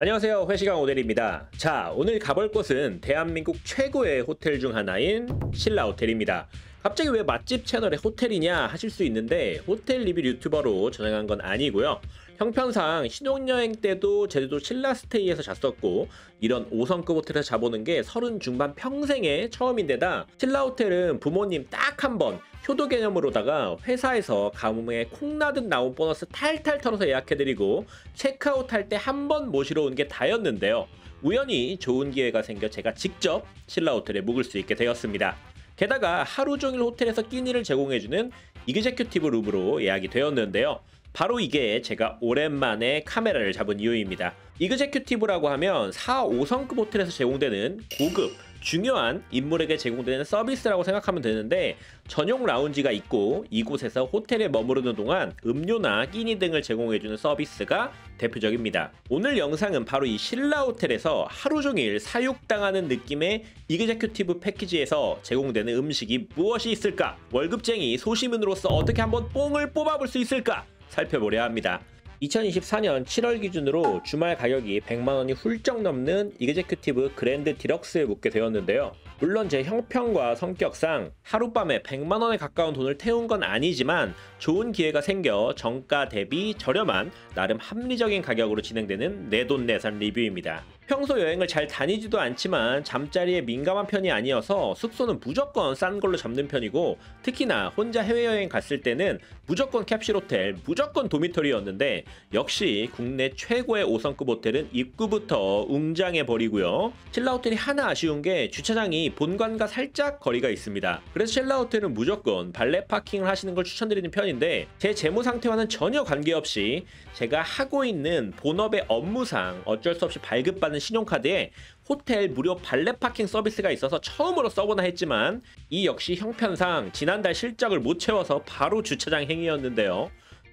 안녕하세요, 회시강 오델입니다. 자, 오늘 가볼 곳은 대한민국 최고의 호텔 중 하나인 신라호텔입니다. 갑자기 왜 맛집 채널에 호텔이냐 하실 수 있는데, 호텔 리뷰 유튜버로 전향한 건 아니고요. 형편상 신혼여행 때도 제주도 신라스테이에서 잤었고, 이런 5성급 호텔에서 자보는 게 30 중반 평생에 처음인데다, 신라호텔은 부모님 딱 한 번 효도 개념으로다가 회사에서 가뭄에 콩나듯 나온 보너스 탈탈 털어서 예약해드리고 체크아웃 할 때 한 번 모시러 온 게 다였는데요. 우연히 좋은 기회가 생겨 제가 직접 신라호텔에 묵을 수 있게 되었습니다. 게다가 하루 종일 호텔에서 끼니를 제공해주는 이그제큐티브 룸으로 예약이 되었는데요. 바로 이게 제가 오랜만에 카메라를 잡은 이유입니다. 이그제큐티브라고 하면 4, 5성급 호텔에서 제공되는 고급, 중요한 인물에게 제공되는 서비스라고 생각하면 되는데, 전용 라운지가 있고 이곳에서 호텔에 머무르는 동안 음료나 끼니 등을 제공해주는 서비스가 대표적입니다. 오늘 영상은 바로 이 신라호텔에서 하루 종일 사육당하는 느낌의 이그제큐티브 패키지에서 제공되는 음식이 무엇이 있을까? 월급쟁이 소시민으로서 어떻게 한번 뽕을 뽑아볼 수 있을까? 살펴보려 합니다. 2024년 7월 기준으로 주말 가격이 100만원이 훌쩍 넘는 이그제큐티브 그랜드 디럭스에 묵게 되었는데요. 물론 제 형편과 성격상 하룻밤에 100만원에 가까운 돈을 태운 건 아니지만, 좋은 기회가 생겨 정가 대비 저렴한 나름 합리적인 가격으로 진행되는 내돈내산 리뷰입니다. 평소 여행을 잘 다니지도 않지만 잠자리에 민감한 편이 아니어서 숙소는 무조건 싼 걸로 잡는 편이고, 특히나 혼자 해외여행 갔을 때는 무조건 캡슐 호텔, 무조건 도미토리였는데, 역시 국내 최고의 5성급 호텔은 입구부터 웅장해버리고요. 신라호텔이 하나 아쉬운 게 주차장이 본관과 살짝 거리가 있습니다. 그래서 신라호텔은 무조건 발렛 파킹을 하시는 걸 추천드리는 편인데, 제 재무 상태와는 전혀 관계없이 제가 하고 있는 본업의 업무상 어쩔 수 없이 발급받는 신용카드에 호텔 무료 발렛 파킹 서비스가 있어서 처음으로 써보나 했지만, 이 역시 형편상 지난달 실적을 못 채워서 바로 주차장 행위였는데요.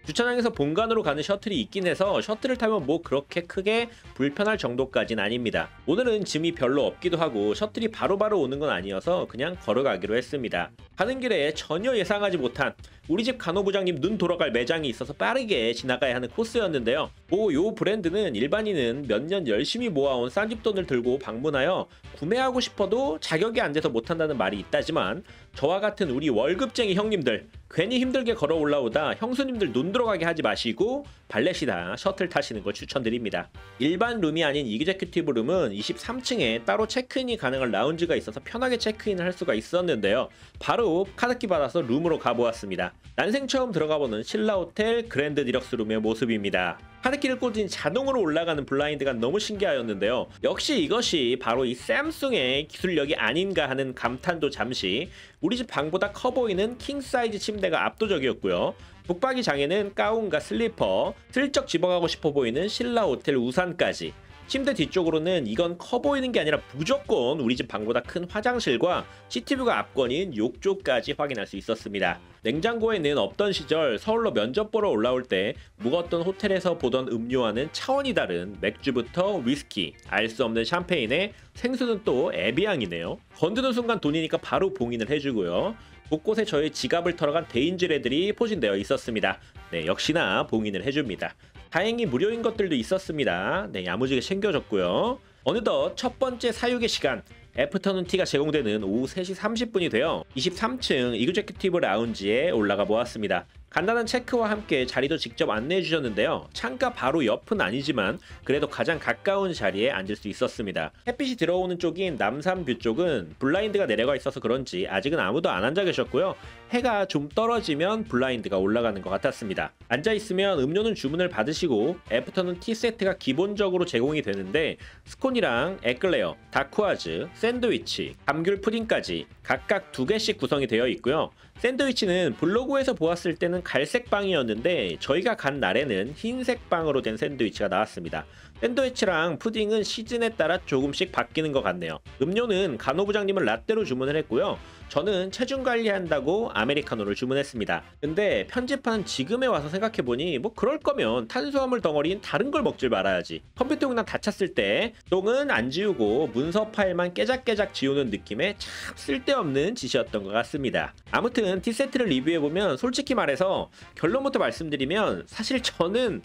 주차장에서 본관으로 가는 셔틀이 있긴 해서 셔틀을 타면 뭐 그렇게 크게 불편할 정도까진 아닙니다. 오늘은 짐이 별로 없기도 하고 셔틀이 바로바로 오는 건 아니어서 그냥 걸어가기로 했습니다. 가는 길에 전혀 예상하지 못한 우리 집 간호부장님 눈 돌아갈 매장이 있어서 빠르게 지나가야 하는 코스였는데요. 뭐 요 브랜드는 일반인은 몇 년 열심히 모아온 싼집돈을 들고 방문하여 구매하고 싶어도 자격이 안 돼서 못한다는 말이 있다지만, 저와 같은 우리 월급쟁이 형님들 괜히 힘들게 걸어 올라오다 형수님들 눈 들어가게 하지 마시고 발렛이다 셔틀 타시는 걸 추천드립니다. 일반 룸이 아닌 이그제큐티브 룸은 23층에 따로 체크인이 가능한 라운지가 있어서 편하게 체크인을 할 수가 있었는데요. 바로 카드키 받아서 룸으로 가보았습니다. 난생 처음 들어가보는 신라호텔 그랜드 디럭스 룸의 모습입니다. 카드키를 꽂은 자동으로 올라가는 블라인드가 너무 신기하였는데요. 역시 이것이 바로 이 샘숭의 기술력이 아닌가 하는 감탄도 잠시. 우리 집 방보다 커 보이는 킹사이즈 침대가 압도적이었고요. 북박이 장에는 가운과 슬리퍼, 슬쩍 집어가고 싶어 보이는 신라호텔 우산까지. 침대 뒤쪽으로는 이건 커 보이는 게 아니라 무조건 우리 집 방보다 큰 화장실과 시티뷰가 압권인 욕조까지 확인할 수 있었습니다. 냉장고에는 없던 시절 서울로 면접 보러 올라올 때 묵었던 호텔에서 보던 음료와는 차원이 다른 맥주부터 위스키, 알 수 없는 샴페인에 생수는 또 에비앙이네요. 건드는 순간 돈이니까 바로 봉인을 해주고요. 곳곳에 저의 지갑을 털어간 대인지레들이 포진되어 있었습니다. 네, 역시나 봉인을 해줍니다. 다행히 무료인 것들도 있었습니다. 네, 야무지게 챙겨줬고요. 어느덧 첫 번째 사육의 시간, 애프터눈 티가 제공되는 오후 3시 30분이 되어 23층 이그제큐티브 라운지에 올라가 보았습니다. 간단한 체크와 함께 자리도 직접 안내해 주셨는데요. 창가 바로 옆은 아니지만 그래도 가장 가까운 자리에 앉을 수 있었습니다. 햇빛이 들어오는 쪽인 남산뷰 쪽은 블라인드가 내려가 있어서 그런지 아직은 아무도 안 앉아 계셨고요. 해가 좀 떨어지면 블라인드가 올라가는 것 같았습니다. 앉아 있으면 음료는 주문을 받으시고 애프터눈 티 세트가 기본적으로 제공이 되는데, 스콘이랑 에클레어, 다쿠아즈, 샌드위치, 감귤 푸딩까지 각각 2개씩 구성이 되어 있고요. 샌드위치는 블로그에서 보았을 때는 갈색 빵이었는데 저희가 간 날에는 흰색 빵으로 된 샌드위치가 나왔습니다. 샌드위치랑 푸딩은 시즌에 따라 조금씩 바뀌는 것 같네요. 음료는 간호부장님은 라떼로 주문을 했고요. 저는 체중 관리한다고 아메리카노를 주문했습니다. 근데 편집하는 지금에 와서 생각해보니 뭐 그럴 거면 탄수화물 덩어리인 다른 걸 먹질 말아야지. 컴퓨터 용량 다 찼을 때 똥은 안 지우고 문서 파일만 깨작깨작 지우는 느낌의 참 쓸데없는 짓이었던 것 같습니다. 아무튼 티세트를 리뷰해보면 솔직히 말해서 결론부터 말씀드리면 사실 저는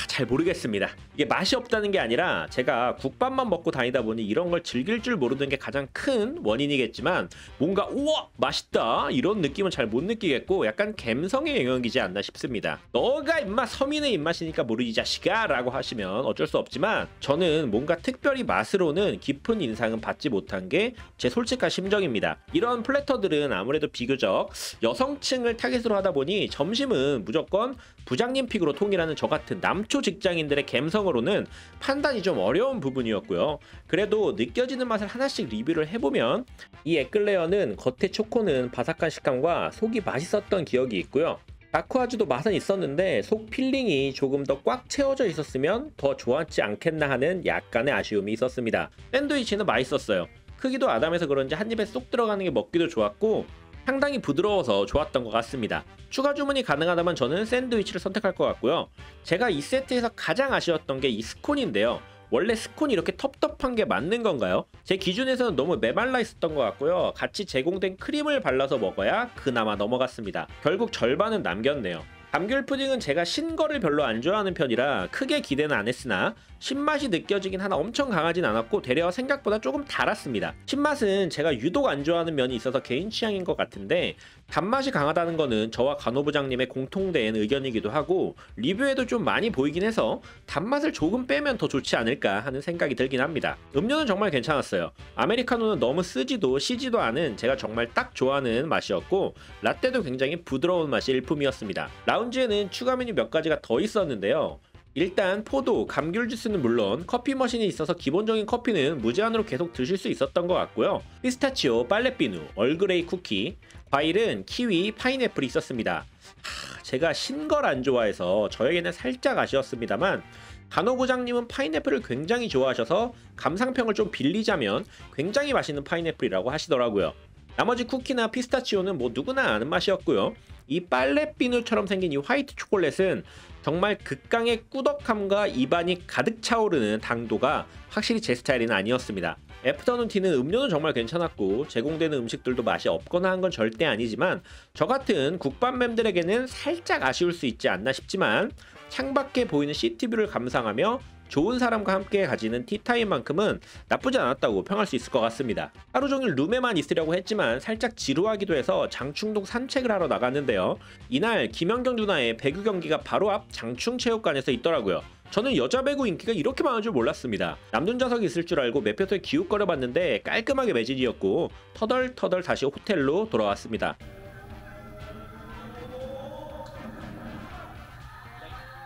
잘 모르겠습니다. 이게 맛이 없다는 게 아니라 제가 국밥만 먹고 다니다 보니 이런 걸 즐길 줄 모르는 게 가장 큰 원인이겠지만 뭔가 우와 맛있다 이런 느낌은 잘 못 느끼겠고 약간 갬성의 영역이지 않나 싶습니다. 너가 임마 서민의 입맛이니까 모르지 자식아 라고 하시면 어쩔 수 없지만 저는 뭔가 특별히 맛으로는 깊은 인상은 받지 못한 게 제 솔직한 심정입니다. 이런 플래터들은 아무래도 비교적 여성층을 타깃으로 하다 보니 점심은 무조건 부장님 픽으로 통일하는 저 같은 남초 직장인들의 갬성으로는 판단이 좀 어려운 부분이었고요. 그래도 느껴지는 맛을 하나씩 리뷰를 해보면 이 에클레어는 겉에 초코는 바삭한 식감과 속이 맛있었던 기억이 있고요. 다크아주도 맛은 있었는데 속 필링이 조금 더 꽉 채워져 있었으면 더 좋았지 않겠나 하는 약간의 아쉬움이 있었습니다. 샌드위치는 맛있었어요. 크기도 아담해서 그런지 한 입에 쏙 들어가는 게 먹기도 좋았고 상당히 부드러워서 좋았던 것 같습니다. 추가 주문이 가능하다면 저는 샌드위치를 선택할 것 같고요. 제가 이 세트에서 가장 아쉬웠던 게 이 스콘인데요. 원래 스콘이 이렇게 텁텁한 게 맞는 건가요? 제 기준에서는 너무 메말라 있었던 것 같고요. 같이 제공된 크림을 발라서 먹어야 그나마 넘어갔습니다. 결국 절반은 남겼네요. 감귤 푸딩은 제가 신 거를 별로 안 좋아하는 편이라 크게 기대는 안 했으나 신맛이 느껴지긴 하나 엄청 강하진 않았고 되려 생각보다 조금 달았습니다. 신맛은 제가 유독 안 좋아하는 면이 있어서 개인 취향인 것 같은데 단맛이 강하다는 거는 저와 간호부장님의 공통된 의견이기도 하고 리뷰에도 좀 많이 보이긴 해서 단맛을 조금 빼면 더 좋지 않을까 하는 생각이 들긴 합니다. 음료는 정말 괜찮았어요. 아메리카노는 너무 쓰지도 시지도 않은 제가 정말 딱 좋아하는 맛이었고 라떼도 굉장히 부드러운 맛이 일품이었습니다. 라운지에는 추가 메뉴 몇 가지가 더 있었는데요. 일단 포도, 감귤 주스는 물론 커피 머신이 있어서 기본적인 커피는 무제한으로 계속 드실 수 있었던 것 같고요. 피스타치오, 빨래비누, 얼그레이 쿠키, 과일은 키위, 파인애플이 있었습니다. 제가 신 걸 안 좋아해서 저에게는 살짝 아쉬웠습니다만 간호부장님은 파인애플을 굉장히 좋아하셔서 감상평을 좀 빌리자면 굉장히 맛있는 파인애플이라고 하시더라고요. 나머지 쿠키나 피스타치오는 뭐 누구나 아는 맛이었고요. 이 빨래비누처럼 생긴 이 화이트 초콜릿은 정말 극강의 꾸덕함과 입안이 가득 차오르는 당도가 확실히 제 스타일은 아니었습니다. 애프터눈 티는 음료는 정말 괜찮았고 제공되는 음식들도 맛이 없거나 한 건 절대 아니지만 저 같은 국밥맨들에게는 살짝 아쉬울 수 있지 않나 싶지만 창밖에 보이는 시티뷰를 감상하며 좋은 사람과 함께 가지는 티타임만큼은 나쁘지 않았다고 평할 수 있을 것 같습니다. 하루 종일 룸에만 있으려고 했지만 살짝 지루하기도 해서 장충동 산책을 하러 나갔는데요. 이날 김연경 누나의 배구 경기가 바로 앞 장충체육관에서 있더라고요. 저는 여자 배구 인기가 이렇게 많은 줄 몰랐습니다. 남존자석이 있을 줄 알고 매표소에 기웃거려 봤는데 깔끔하게 매진이었고 터덜터덜 다시 호텔로 돌아왔습니다.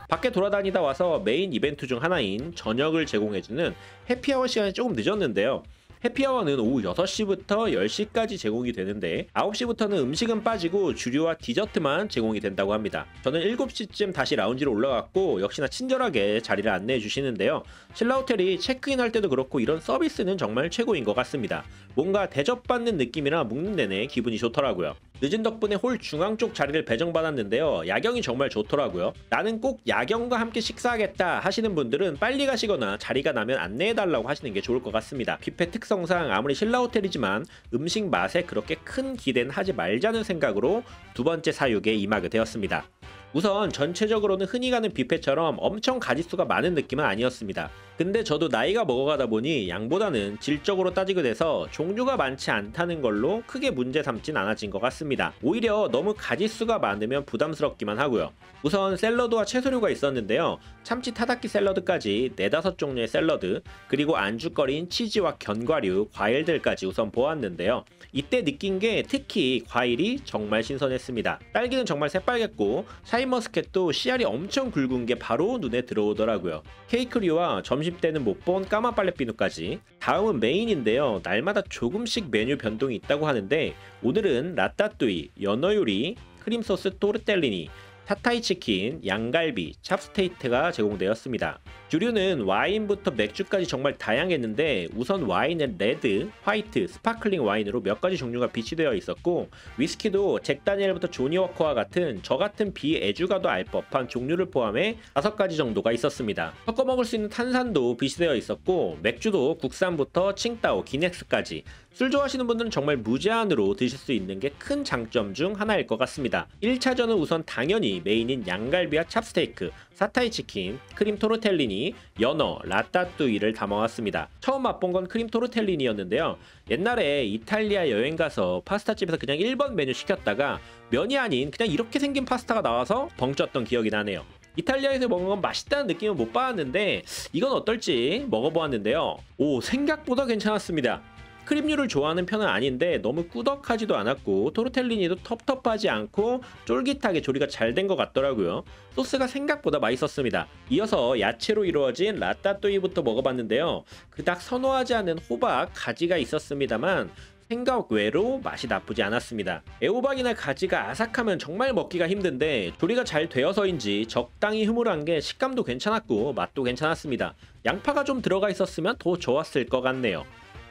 밖에 돌아다니다 와서 메인 이벤트 중 하나인 저녁을 제공해주는 해피아워 시간이 조금 늦었는데요. 해피아워는 오후 6시부터 10시까지 제공이 되는데 9시부터는 음식은 빠지고 주류와 디저트만 제공이 된다고 합니다. 저는 7시쯤 다시 라운지로 올라갔고 역시나 친절하게 자리를 안내해 주시는데요. 신라호텔이 체크인할 때도 그렇고 이런 서비스는 정말 최고인 것 같습니다. 뭔가 대접받는 느낌이라 묵는 내내 기분이 좋더라고요. 늦은 덕분에 홀 중앙 쪽 자리를 배정받았는데요. 야경이 정말 좋더라고요. 나는 꼭 야경과 함께 식사하겠다 하시는 분들은 빨리 가시거나 자리가 나면 안내해달라고 하시는 게 좋을 것 같습니다. 뷔페 특성상 아무리 신라호텔이지만 음식 맛에 그렇게 큰 기대는 하지 말자는 생각으로 두 번째 사육에 임하게 되었습니다. 우선 전체적으로는 흔히 가는 뷔페처럼 엄청 가짓수가 많은 느낌은 아니었습니다. 근데 저도 나이가 먹어가다 보니 양보다는 질적으로 따지게 돼서 종류가 많지 않다는 걸로 크게 문제 삼진 않아진 것 같습니다. 오히려 너무 가짓수가 많으면 부담스럽기만 하고요. 우선 샐러드와 채소류가 있었는데요. 참치 타다키 샐러드까지 4-5종류의 샐러드, 그리고 안주거리인 치즈와 견과류, 과일들까지 우선 보았는데요. 이때 느낀 게 특히 과일이 정말 신선했습니다. 딸기는 정말 새빨갰고 샤인머스켓도 씨알이 엄청 굵은 게 바로 눈에 들어오더라고요. 케이크류와 점심때는 못 본 까만 빨래비누까지. 다음은 메인인데요. 날마다 조금씩 메뉴 변동이 있다고 하는데 오늘은 라따뚜이, 연어 요리, 크림소스 토르텔리니, 타타이 치킨, 양갈비, 찹스테이트가 제공되었습니다. 주류는 와인부터 맥주까지 정말 다양했는데 우선 와인은 레드, 화이트, 스파클링 와인으로 몇 가지 종류가 비치되어 있었고 위스키도 잭 다니엘부터 조니 워커와 같은 저 같은 비애주가도 알 법한 종류를 포함해 5가지 정도가 있었습니다. 섞어 먹을 수 있는 탄산도 비치되어 있었고 맥주도 국산부터 칭따오, 기넥스까지 술 좋아하시는 분들은 정말 무제한으로 드실 수 있는 게 큰 장점 중 하나일 것 같습니다. 1차전은 우선 당연히 메인인 양갈비와 찹스테이크, 사타이 치킨, 크림 토르텔리니, 연어, 라따뚜이를 담아왔습니다. 처음 맛본 건 크림 토르텔리니였는데요. 옛날에 이탈리아 여행 가서 파스타집에서 그냥 1번 메뉴 시켰다가 면이 아닌 그냥 이렇게 생긴 파스타가 나와서 벙쪘던 기억이 나네요. 이탈리아에서 먹은 건 맛있다는 느낌은 못 받았는데 이건 어떨지 먹어보았는데요. 오, 생각보다 괜찮았습니다. 크림류를 좋아하는 편은 아닌데 너무 꾸덕하지도 않았고 토르텔리니도 텁텁하지 않고 쫄깃하게 조리가 잘 된 것 같더라고요. 소스가 생각보다 맛있었습니다. 이어서 야채로 이루어진 라따뚜이부터 먹어봤는데요. 그닥 선호하지 않는 호박, 가지가 있었습니다만 생각 외로 맛이 나쁘지 않았습니다. 애호박이나 가지가 아삭하면 정말 먹기가 힘든데 조리가 잘 되어서인지 적당히 흐물한 게 식감도 괜찮았고 맛도 괜찮았습니다. 양파가 좀 들어가 있었으면 더 좋았을 것 같네요.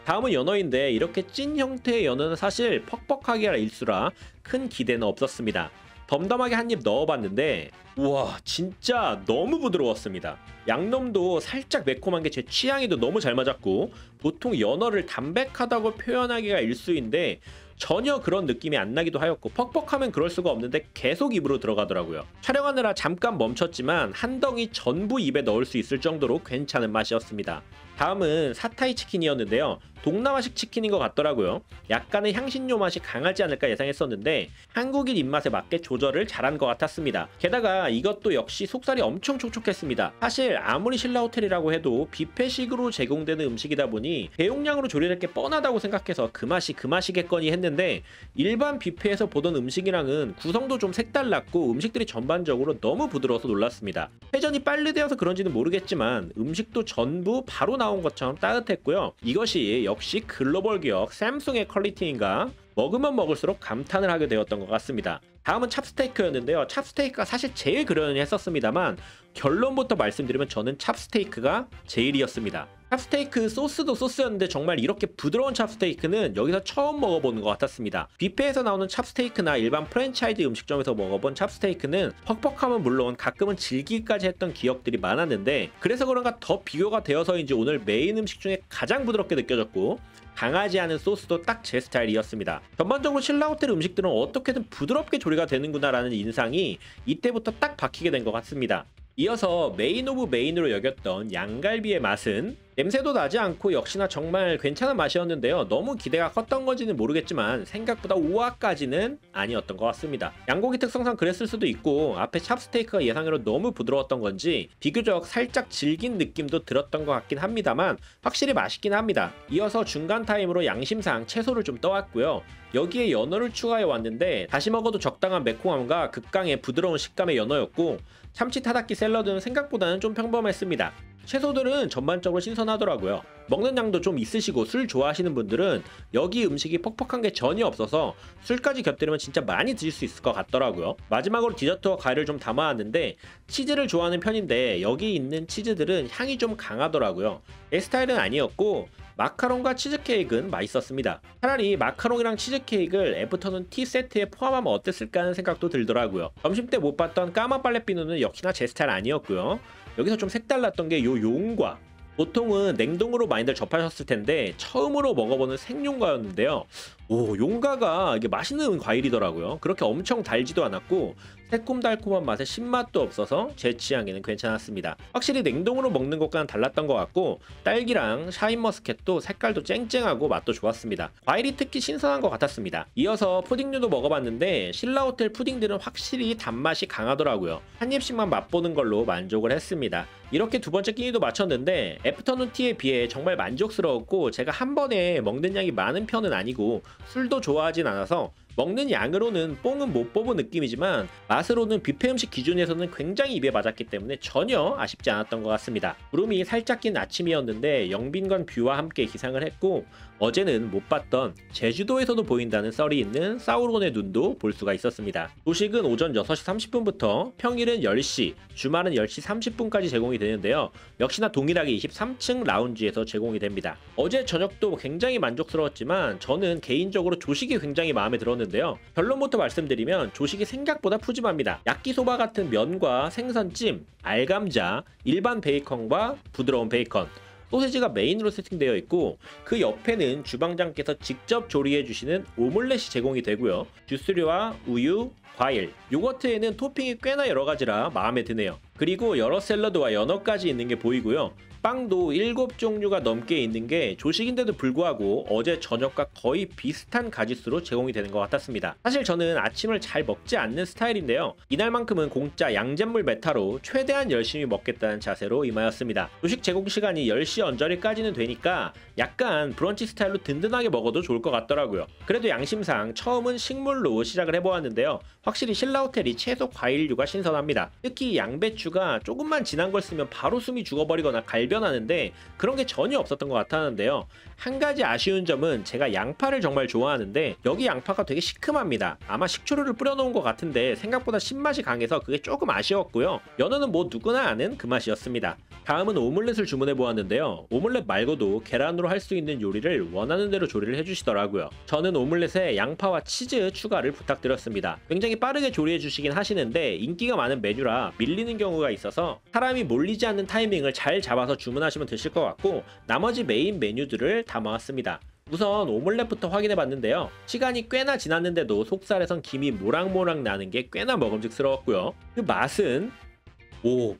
다음은 연어인데 이렇게 찐 형태의 연어는 사실 퍽퍽하게 일수라 큰 기대는 없었습니다. 덤덤하게 한 입 넣어봤는데 우와, 진짜 너무 부드러웠습니다. 양념도 살짝 매콤한 게 제 취향에도 너무 잘 맞았고 보통 연어를 담백하다고 표현하기가 일쑤인데 전혀 그런 느낌이 안 나기도 하였고 퍽퍽하면 그럴 수가 없는데 계속 입으로 들어가더라고요. 촬영하느라 잠깐 멈췄지만 한 덩이 전부 입에 넣을 수 있을 정도로 괜찮은 맛이었습니다. 다음은 사타이 치킨이었는데요. 동남아식 치킨인 것 같더라고요. 약간의 향신료 맛이 강하지 않을까 예상했었는데 한국인 입맛에 맞게 조절을 잘한 것 같았습니다. 게다가 이것도 역시 속살이 엄청 촉촉했습니다. 사실 아무리 신라호텔이라고 해도 뷔페식으로 제공되는 음식이다 보니 대용량으로 조리할 게 뻔하다고 생각해서 그 맛이겠거니 했는데 일반 뷔페에서 보던 음식이랑은 구성도 좀 색달랐고 음식들이 전반적으로 너무 부드러워서 놀랐습니다. 회전이 빨리 되어서 그런지는 모르겠지만 음식도 전부 바로 나온 것처럼 따뜻했고요. 이것이 역시 글로벌 기업 샘숭의 퀄리티인가 먹으면 먹을수록 감탄을 하게 되었던 것 같습니다. 다음은 찹스테이크였는데요. 찹스테이크가 사실 제일 그러려니 했었습니다만 결론부터 말씀드리면 저는 찹스테이크가 제일이었습니다. 찹스테이크 소스도 소스였는데 정말 이렇게 부드러운 찹스테이크는 여기서 처음 먹어보는 것 같았습니다. 뷔페에서 나오는 찹스테이크나 일반 프랜차이즈 음식점에서 먹어본 찹스테이크는 퍽퍽함은 물론 가끔은 질기까지 했던 기억들이 많았는데 그래서 그런가 더 비교가 되어서인지 오늘 메인 음식 중에 가장 부드럽게 느껴졌고 강하지 않은 소스도 딱 제 스타일이었습니다. 전반적으로 신라호텔 음식들은 어떻게든 부드럽게 조리가 되는구나 라는 인상이 이때부터 딱 박히게 된 것 같습니다. 이어서 메인 오브 메인으로 여겼던 양갈비의 맛은 냄새도 나지 않고 역시나 정말 괜찮은 맛이었는데요. 너무 기대가 컸던 건지는 모르겠지만 생각보다 우아까지는 아니었던 것 같습니다. 양고기 특성상 그랬을 수도 있고 앞에 찹스테이크가 예상외로 너무 부드러웠던 건지 비교적 살짝 질긴 느낌도 들었던 것 같긴 합니다만 확실히 맛있긴 합니다. 이어서 중간 타임으로 양심상 채소를 좀 떠왔고요. 여기에 연어를 추가해 왔는데 다시 먹어도 적당한 매콤함과 극강의 부드러운 식감의 연어였고 참치 타다키 샐러드는 생각보다는 좀 평범했습니다. 채소들은 전반적으로 신선하더라고요. 먹는 양도 좀 있으시고 술 좋아하시는 분들은 여기 음식이 퍽퍽한 게 전혀 없어서 술까지 곁들이면 진짜 많이 드실 수 있을 것 같더라고요. 마지막으로 디저트와 과일을 좀 담아왔는데 치즈를 좋아하는 편인데 여기 있는 치즈들은 향이 좀 강하더라고요. 내 스타일은 아니었고 마카롱과 치즈케이크는 맛있었습니다. 차라리 마카롱이랑 치즈케이크를 애프터눈 티 세트에 포함하면 어땠을까 하는 생각도 들더라고요. 점심때 못 봤던 까만 빨래비누는 역시나 제 스타일 아니었고요. 여기서 좀 색달랐던 게 요 용과 보통은 냉동으로 많이들 접하셨을 텐데 처음으로 먹어보는 생용과였는데요. 오, 용과가 이게 맛있는 과일이더라고요. 그렇게 엄청 달지도 않았고 새콤달콤한 맛에 신맛도 없어서 제 취향에는 괜찮았습니다. 확실히 냉동으로 먹는 것과는 달랐던 것 같고 딸기랑 샤인머스켓도 색깔도 쨍쨍하고 맛도 좋았습니다. 과일이 특히 신선한 것 같았습니다. 이어서 푸딩류도 먹어봤는데 신라호텔 푸딩들은 확실히 단맛이 강하더라고요. 한 입씩만 맛보는 걸로 만족을 했습니다. 이렇게 두 번째 끼니도 마쳤는데 애프터눈 티에 비해 정말 만족스러웠고 제가 한 번에 먹는 양이 많은 편은 아니고 술도 좋아하진 않아서 먹는 양으로는 뽕은 못 뽑은 느낌이지만 맛으로는 뷔페 음식 기준에서는 굉장히 입에 맞았기 때문에 전혀 아쉽지 않았던 것 같습니다. 구름이 살짝 낀 아침이었는데 영빈관 뷰와 함께 기상을 했고 어제는 못 봤던 제주도에서도 보인다는 썰이 있는 사우론의 눈도 볼 수가 있었습니다. 조식은 오전 6시 30분부터 평일은 10시, 주말은 10시 30분까지 제공이 되는데요. 역시나 동일하게 23층 라운지에서 제공이 됩니다. 어제 저녁도 굉장히 만족스러웠지만 저는 개인적으로 조식이 굉장히 마음에 들었는데요. 결론부터 말씀드리면 조식이 생각보다 푸짐합니다. 야끼소바 같은 면과 생선찜, 알감자, 일반 베이컨과 부드러운 베이컨, 소세지가 메인으로 세팅되어 있고 그 옆에는 주방장께서 직접 조리해 주시는 오믈렛이 제공이 되고요. 주스류와 우유, 과일, 요거트에는 토핑이 꽤나 여러 가지라 마음에 드네요. 그리고 여러 샐러드와 연어까지 있는 게 보이고요. 빵도 7종류가 넘게 있는 게 조식인데도 불구하고 어제 저녁과 거의 비슷한 가짓수로 제공이 되는 것 같았습니다. 사실 저는 아침을 잘 먹지 않는 스타일인데요. 이날만큼은 공짜 양잿물 메타로 최대한 열심히 먹겠다는 자세로 임하였습니다. 조식 제공 시간이 10시 언저리까지는 되니까 약간 브런치 스타일로 든든하게 먹어도 좋을 것 같더라고요. 그래도 양심상 처음은 식물로 시작을 해보았는데요. 확실히 신라호텔이 채소 과일류가 신선합니다. 특히 양배추가 조금만 진한 걸 쓰면 바로 숨이 죽어버리거나 갈변하는데 그런 게 전혀 없었던 것 같았는데요. 한 가지 아쉬운 점은 제가 양파를 정말 좋아하는데 여기 양파가 되게 시큼합니다. 아마 식초류를 뿌려놓은 것 같은데 생각보다 신맛이 강해서 그게 조금 아쉬웠고요. 연어는 뭐 누구나 아는 그 맛이었습니다. 다음은 오믈렛을 주문해 보았는데요. 오믈렛 말고도 계란으로 할 수 있는 요리를 원하는 대로 조리를 해주시더라고요. 저는 오믈렛에 양파와 치즈 추가를 부탁드렸습니다. 굉장히 빠르게 조리해 주시긴 하시는데 인기가 많은 메뉴라 밀리는 경우가 있어서 사람이 몰리지 않는 타이밍을 잘 잡아서 주문하시면 되실 것 같고 나머지 메인 메뉴들을 담아왔습니다. 우선 오믈렛부터 확인해 봤는데요. 시간이 꽤나 지났는데도 속살에선 김이 모락모락 나는 게 꽤나 먹음직스러웠고요. 그 맛은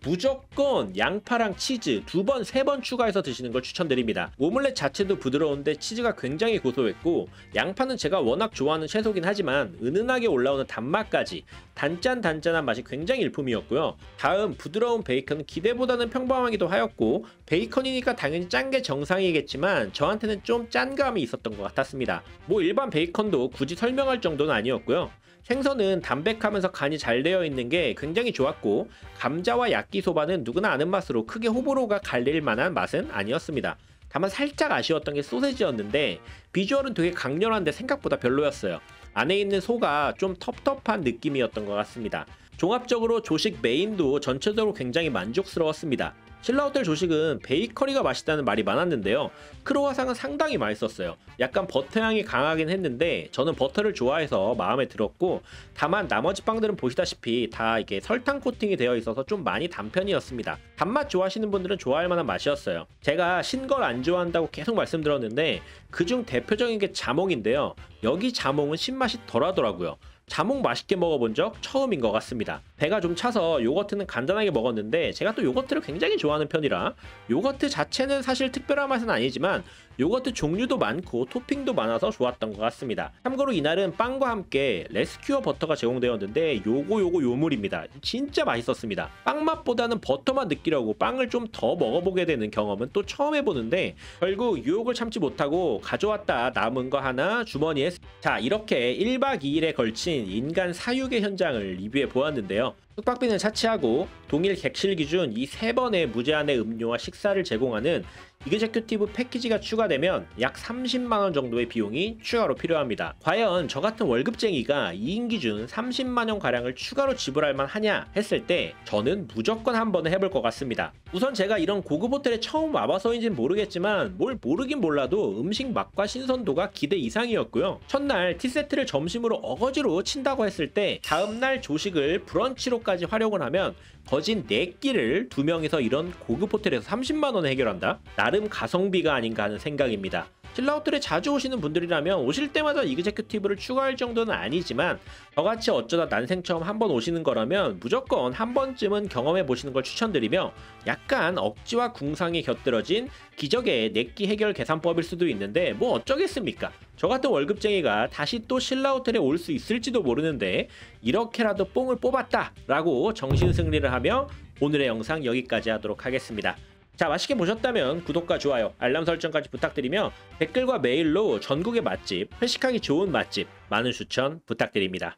무조건 양파랑 치즈 2번, 3번 추가해서 드시는 걸 추천드립니다. 오믈렛 자체도 부드러운데 치즈가 굉장히 고소했고 양파는 제가 워낙 좋아하는 채소긴 하지만 은은하게 올라오는 단맛까지 단짠단짠한 맛이 굉장히 일품이었고요. 다음 부드러운 베이컨은 기대보다는 평범하기도 하였고 베이컨이니까 당연히 짠 게 정상이겠지만 저한테는 좀 짠 감이 있었던 것 같았습니다. 뭐 일반 베이컨도 굳이 설명할 정도는 아니었고요. 생선은 담백하면서 간이 잘 되어 있는 게 굉장히 좋았고 감자와 야끼소바는 누구나 아는 맛으로 크게 호불호가 갈릴 만한 맛은 아니었습니다. 다만 살짝 아쉬웠던 게 소세지였는데 비주얼은 되게 강렬한데 생각보다 별로였어요. 안에 있는 소가 좀 텁텁한 느낌이었던 것 같습니다. 종합적으로 조식 메인도 전체적으로 굉장히 만족스러웠습니다. 신라호텔 조식은 베이커리가 맛있다는 말이 많았는데요. 크로와상은 상당히 맛있었어요. 약간 버터향이 강하긴 했는데 저는 버터를 좋아해서 마음에 들었고 다만 나머지 빵들은 보시다시피 다 이게 설탕 코팅이 되어 있어서 좀 많이 단 편이었습니다. 단맛 좋아하시는 분들은 좋아할 만한 맛이었어요. 제가 신 걸 안 좋아한다고 계속 말씀드렸는데 그중 대표적인 게 자몽인데요. 여기 자몽은 신맛이 덜하더라고요. 자몽 맛있게 먹어본 적 처음인 것 같습니다. 배가 좀 차서 요거트는 간단하게 먹었는데 제가 또 요거트를 굉장히 좋아하는 편이라 요거트 자체는 사실 특별한 맛은 아니지만 요거트 종류도 많고 토핑도 많아서 좋았던 것 같습니다. 참고로 이날은 빵과 함께 레스큐어 버터가 제공되었는데 요거 요물입니다. 진짜 맛있었습니다. 빵 맛보다는 버터만 느끼려고 빵을 좀 더 먹어보게 되는 경험은 또 처음 해보는데 결국 유혹을 참지 못하고 가져왔다 남은 거 하나 주머니에 자 이렇게 1박 2일에 걸친 인간 사육의 현장을 리뷰해 보았는데요. 숙박비는 차치하고 동일 객실 기준 이 3번의 무제한의 음료와 식사를 제공하는 이그제큐티브 패키지가 추가되면 약 30만원 정도의 비용이 추가로 필요합니다. 과연 저 같은 월급쟁이가 2인 기준 30만원 가량을 추가로 지불할 만하냐 했을 때 저는 무조건 한번 해볼 것 같습니다. 우선 제가 이런 고급 호텔에 처음 와봐서인지는 모르겠지만 뭘 모르긴 몰라도 음식 맛과 신선도가 기대 이상이었고요. 첫날 티세트를 점심으로 어거지로 친다고 했을 때 다음날 조식을 브런치로까지 활용을 하면 거진 4끼를 2명이서 이런 고급 호텔에서 30만원에 해결한다? 나름 가성비가 아닌가 하는 생각입니다. 신라호텔에 자주 오시는 분들이라면 오실 때마다 이그제큐티브를 추가할 정도는 아니지만 저같이 어쩌다 난생 처음 한번 오시는 거라면 무조건 한 번쯤은 경험해 보시는 걸 추천드리며 약간 억지와 궁상이 곁들여진 기적의 4끼 해결 계산법일 수도 있는데 뭐 어쩌겠습니까? 저 같은 월급쟁이가 다시 또 신라호텔에 올 수 있을지도 모르는데 이렇게라도 뽕을 뽑았다 라고 정신승리를 하며 오늘의 영상 여기까지 하도록 하겠습니다. 자, 맛있게 보셨다면 구독과 좋아요, 알람 설정까지 부탁드리며 댓글과 메일로 전국의 맛집, 회식하기 좋은 맛집 많은 추천 부탁드립니다.